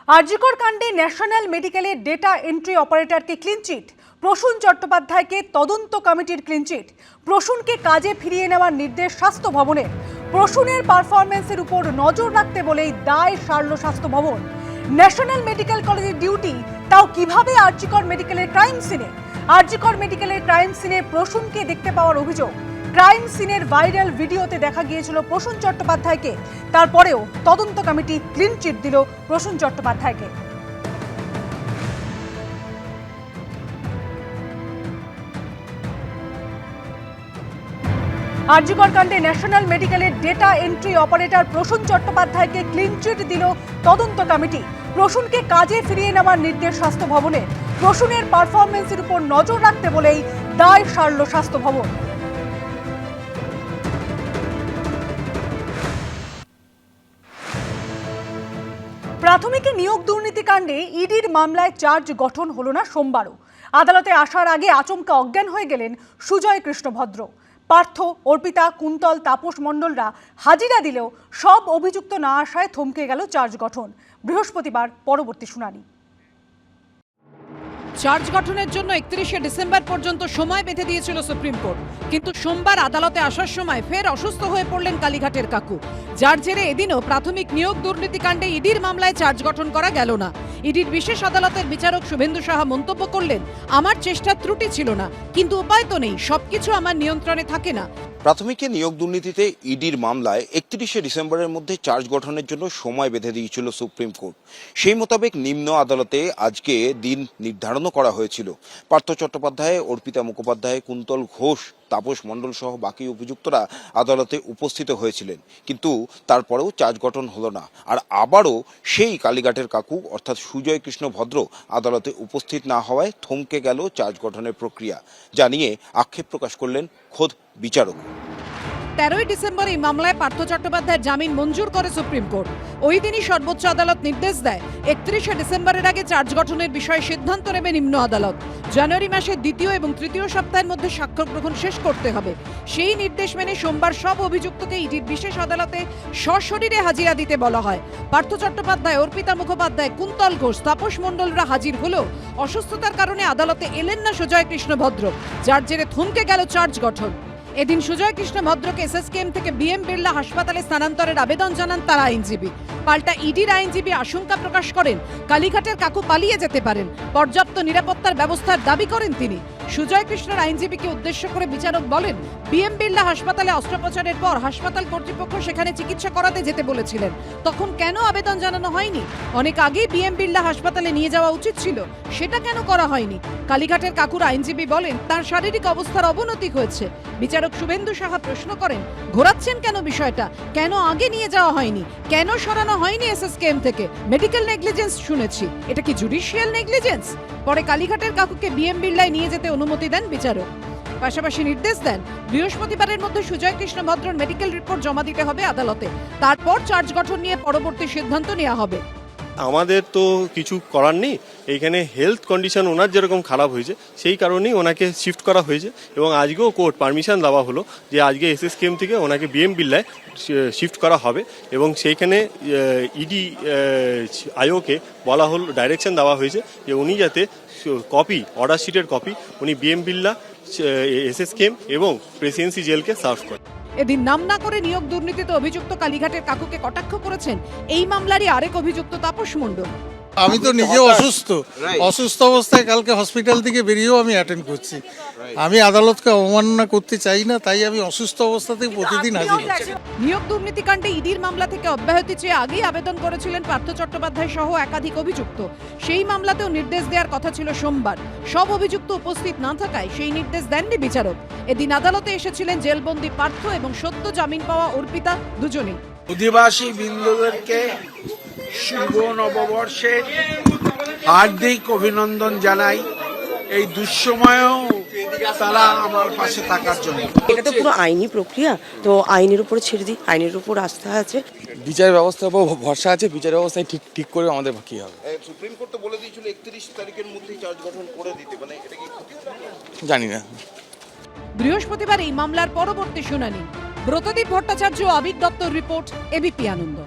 আরজিকর কাণ্ডে ন্যাশনাল মেডিকেলের data entry অপারেটরকে clean chit, Prasun চট্টোপাধ্যায়কে তদন্ত কমিটির ক্লিনচিট, প্রসূনকে কাজে ফিরিয়ে নেওয়ার নির্দেশ স্বাস্থ্য ভবনের, প্রসূনের পারফরমেন্সের উপর নজর রাখতে বলেই দায় সারল স্বাস্থ্য ভবন। ন্যাশনাল মেডিকেল কলেজের ডিউটি, তাও কিভাবে আরজিকর মেডিকেলের ক্রাইম সিনে। আরজিকর মেডিকেলের ক্রাইম সিনে প্রসূনকে দেখতে পাওয়ার অভিযোগ। ক্রাইম সিনের ভাইরাল ভিডিওতে দেখা গিয়েছিল প্রসূন চট্টোপাধ্যায়কে, তারপরেও তদন্ত কমিটি ক্লিন চিট দিল প্রসূন চট্টোপাধ্যায়কে। আরজিকর কাণ্ডে ন্যাশনাল মেডিকেলের ডেটা এন্ট্রি অপারেটর প্রসূন চট্টোপাধ্যায়কে ক্লিন চিট দিল তদন্ত কমিটি। প্রসূনকে কাজে ফিরিয়ে নেওয়ার নির্দেশ স্বাস্থ্য ভবনের, প্রসূনের পারফরমেন্সের উপর নজর রাখতে বলেই দায় সারল স্বাস্থ্য ভবন। প্রাথমিকে নিয়োগ দুর্নীতিকাণ্ডে ইডির মামলায় চার্জ গঠন হলো না সোমবারও। আদালতে আসার আগে আচমকা অজ্ঞান হয়ে গেলেন সুজয় কৃষ্ণ ভদ্র। পার্থ, অর্পিতা, কুন্তল, তাপস মণ্ডলরা হাজিরা দিলেও সব অভিযুক্ত না আসায় থমকে গেল চার্জ গঠন। বৃহস্পতিবার পরবর্তী শুনানি। চার্জ গঠনের জন্য 31শে ডিসেম্বর পর্যন্ত সময় বেঁধে দিয়েছিল সুপ্রিম কোর্ট, কিন্তু সোমবার আদালতে আসার সময় ফের অসুস্থ হয়ে পড়লেন কালীঘাটের কাকু, যার জেরে এদিনও প্রাথমিক নিয়োগ দুর্নীতিকাণ্ডে ইডির মামলায় চার্জ গঠন করা গেল না। ইডির বিশেষ আদালতের বিচারক শুভেন্দু সাহা মন্তব্য করলেন, আমার চেষ্টার ত্রুটি ছিল না, কিন্তু উপায় তো নেই, সবকিছু আমার নিয়ন্ত্রণে থাকে না। প্রাথমিকে নিয়োগ দুর্নীতিতে ইডির মামলায় 31শে ডিসেম্বরের মধ্যে চার্জ গঠনের জন্য সময় বেঁধে দিয়েছিল সুপ্রিম কোর্ট। সেই মোতাবেক নিম্ন আদালতে আজকে দিন নির্ধারণও করা হয়েছিল। পার্থ চট্টোপাধ্যায়, অর্পিতা মুখোপাধ্যায়, কুন্তল ঘোষ, তাপস মণ্ডল সহ বাকি অভিযুক্তরা আদালতে উপস্থিত হয়েছিলেন, কিন্তু তারপরেও চার্জ গঠন হলো না। আর আবারও সেই কালীঘাটের কাকু অর্থাৎ সুজয় কৃষ্ণ ভদ্র আদালতে উপস্থিত না হওয়ায় থমকে গেল চার্জ গঠনের প্রক্রিয়া, যা নিয়ে আক্ষেপ প্রকাশ করলেন খোদ বিচারক। 13ই ডিসেম্বর এই মামলায় পার্থ চট্টোপাধ্যায়ের জামিন মঞ্জুর করে সুপ্রিম কোর্ট। ওই দিনই সর্বোচ্চ আদালত নির্দেশ দেয় 31শে ডিসেম্বরের আগে চার্জ গঠনের বিষয়ে সিদ্ধান্ত নেবে নিম্ন আদালত। জানুয়ারি মাসের দ্বিতীয় এবং তৃতীয় সপ্তাহের মধ্যে সাক্ষ্য গ্রহণ শেষ করতে হবে। সেই নির্দেশ মেনে সোমবার সব অভিযুক্তকে ইডির বিশেষ আদালতে সশরীরে হাজিরা দিতে বলা হয়। পার্থ চট্টোপাধ্যায়, অর্পিতা মুখোপাধ্যায়, কুন্তল ঘোষ, তাপস মণ্ডলরা হাজির হলেও অসুস্থতার কারণে আদালতে এলেন না সুজয় কৃষ্ণ ভদ্র, যার জেরে থমকে গেল চার্জ গঠন। এদিন সুজয় কৃষ্ণ ভদ্রকে এসএসকেএম থেকে বিএম বিড়লা হাসপাতালে স্থানান্তরের আবেদন জানান তার আইনজীবী। পাল্টা ইডির আইনজীবী আশঙ্কা প্রকাশ করেন কালীঘাটের কাকু পালিয়ে যেতে পারেন, পর্যাপ্ত নিরাপত্তার ব্যবস্থার দাবি করেন তিনি। সুজয় কৃষ্ণের আইনজীবীকে উদ্দেশ্য করে বিচারক বলেন, বিএম বিড়লা হাসপাতালে অস্ত্রোপচারের পর হাসপাতাল কর্তৃপক্ষ সেখানে চিকিৎসা করাতে যেতে বলেছিলেন, তখন কেন আবেদন জানানো হয়নি? অনেক আগেই বিএম বিড়লা হাসপাতালে নিয়ে যাওয়া উচিত ছিল, সেটা কেন করা হয়নি? কালীঘাটের কাকুর আইনজীবী বলেন, তার শারীরিক অবস্থার অবনতি হয়েছে। বিচারক শুভেন্দু সাহা প্রশ্ন করেন, ঘোরাচ্ছেন কেন বিষয়টা? কেন আগে নিয়ে যাওয়া হয়নি? কেন সরানো হয়নি এসএসকেএম থেকে? মেডিকেল নেগলিজেন্স শুনেছি, এটা কি জুডিশিয়াল নেগলিজেন্স? পরে কালীঘাটের কাকুকে বিএম বিড়লায় নিয়ে যেতে অনুমতি দেন বিচারক। পাশাপাশি নির্দেশ দেন, বৃহস্পতিবারের মধ্যে সুজয় কৃষ্ণ ভদ্রর মেডিকেল রিপোর্ট জমা দিতে হবে আদালতে, তারপর চার্জ গঠন নিয়ে পরবর্তী সিদ্ধান্ত নেওয়া হবে। আমাদের তো কিছু করার নেই, এইখানে হেলথ কন্ডিশন ওনার যেরকম খারাপ হয়েছে সেই কারণেই ওনাকে শিফট করা হয়েছে, এবং আজকেও কোর্ট পারমিশন দেওয়া হলো যে আজকে এসএসকেএম থেকে ওনাকে বিএম বিড়লায় শিফট করা হবে, এবং সেইখানে ইডি আইওকে বলা হলো, ডাইরেকশন দেওয়া হয়েছে যে উনি যাতে কপি, অর্ডার শিটের কপি উনি বিএম বিড়লা, এসএসকেএম এবং প্রেসিডেন্সি জেলকে সার্ভ করে। এদিন নাম না করে নিয়োগ দুর্নীতিতে অভিযুক্ত কালীঘাটের কাকুকে কটাক্ষ করেছেন এই মামলারই আরেক অভিযুক্ত তাপস মণ্ডল। আমি তো নিজে অসুস্থ অবস্থায় কালকে হসপিটাল থেকে বেরিয়েও আমি অ্যাটেন্ড করছি। আমি আদালতকে অবমাননা করতে চাই না, তাই আমি অসুস্থ অবস্থাতেই প্রতিদিন হাজির হচ্ছি। নিয়োগ দুর্নীতিকাণ্ডে ইডির মামলা থেকে অব্যাহতি চেয়ে আগেই আবেদন করেছিলেন পার্থ চট্টোপাধ্যায় সহ একাধিক অভিযুক্ত। সেই মামলাতেও নির্দেশ দেওয়ার কথা ছিল সোমবার, সব অভিযুক্ত উপস্থিত না থাকায় সেই নির্দেশ দেননি বিচারক। এদিন আদালতে এসেছিলেন জেলবন্দি পার্থ এবং সদ্য জামিন পাওয়া অর্পিতা, দুজনেই। অধিবাসী বৃন্দদেরকে শুভ নববর্ষের হার্দিক অভিনন্দন জানাই। এই দুঃসময়েও তারা আমার পাশে থাকার জন্য। এটা তো পুরো আইনি প্রক্রিয়া, তো আইনের উপরে ছেড়ে দিই, আইনের উপর আস্থা আছে, বিচার ব্যবস্থার উপর ভরসা আছে, বিচার ব্যবস্থায় ঠিক করে আমাদের বাকি হবে। সুপ্রিম কোর্ট তো বলে দিয়েছিল 31 তারিখের মধ্যেই চার্জ গঠন করে দিতে, মানে এটা কি জানি না। বৃহস্পতিবার এই মামলার পরবর্তী শুনানি। ব্রতদীপ ভট্টাচার্য, আবির দত্তর রিপোর্ট, এবিপি আনন্দ।